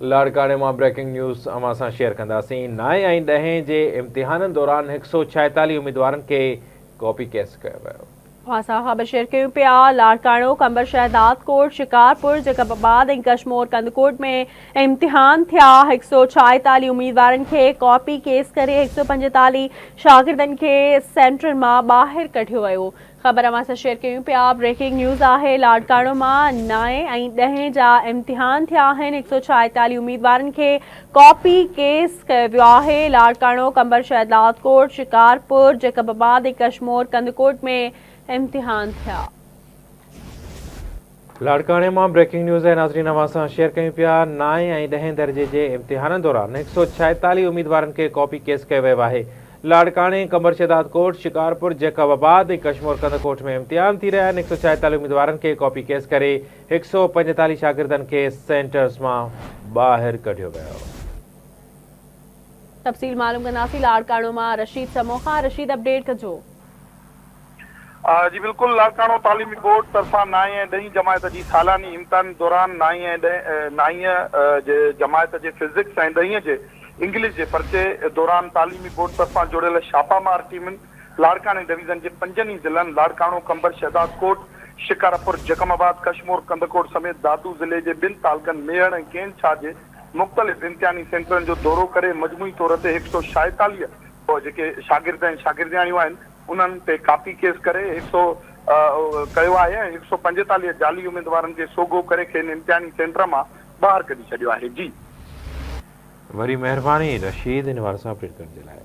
लाड़काने में breaking news अवां सां शेयर कंदासीं। 9 ऐं 10 जे इम्तिहाननि दौरान 146 उम्मीदवारनि खे कॉपी केस कयो वियो। असां ख़बर शेयर कयूं पिया। लाड़काणो, कंबर शहदाद कोट, शिकारपुर, जैकबाबाद ऐं कशमोर कंदकोट में इम्तिहान थिया। 146 उम्मीदवारनि खे कॉपी केस करे 145 शागिर्दनि खे सेंटर मां ॿाहिरि कढियो वियो। ख़बर अवां सां शेयर कयूं पिया। ब्रेकिंग न्यूज़ आहे। लाड़काणो मां 9 ऐं 10 जा इम्तिहान थिया आहिनि। 146 उम्मीदवारनि खे कॉपी केस कयो वियो आहे। लाड़काणो, कंबर शहदाद कोट, शिकारपुर, जैकबाबाद ऐं कशमोर कंदकोट में इम्तिहान थिया। लाड़काने में ब्रेकिंग न्यूज़ है नाज़रीन अवां सां शेयर कयूं पिया। 9 ऐं 10 दर्जे जे इम्तिहाननि दौरान 146 उम्मीदवारनि खे कॉपी केस कयो वियो आहे। लाड़काने, कंबर शहदाद कोट, शिकारपुर, जैकबाबाद ऐं कशमोर कंदकोट में इम्तिहान थी रहिया आहिनि। 146 उम्मीदवारनि खे कॉपी केस करे 145 शागिर्दनि खे सेंटर्स मां ॿाहिरि कढियो वियो। तफ़सील मालूम कंदासीं। लाड़काणो मां रशीद समोखा। रशीद, अपडेट कजो। जी बिल्कुल, लाड़काणो तालीमी बोर्ड तरफा 9 ऐं 10 जमायत जी सालानी इम्तिहान दौरान 9 जे जमायत जे फिजिक्स ऐं 10 जे इंग्लिश जे पर्चे दौरान तालीमी बोर्ड तरफा जोड़ियल छापामार टीमुनि लाड़काने डिवीज़न जे 5 ज़िलनि लाड़काणो, कंबर शहदाद कोट, शिकारपुर, जैकबाबाद, कशमोर कंदकोट समेत दादू ज़िले जे 2 तालुकनि मेहर ऐं केन छा जे मुख़्तलिफ़ इम्तिहानी सेंटरनि जो दौरो करे मजमूई तौर ते 146 जेके शागिर्द ऐं शागिर्दियाणियूं आहिनि उन्हनि ते कॉपी केस करे 100 कयो आहे ऐं 145 जाली उम्मीदवारनि खे सोगो करे खेनि इम्तिहानी सेंटर मां ॿाहिरि कढी छॾियो आहे। जी वरी महिरबानी रशीद इन वार सां अपडेट करण जे लाइ।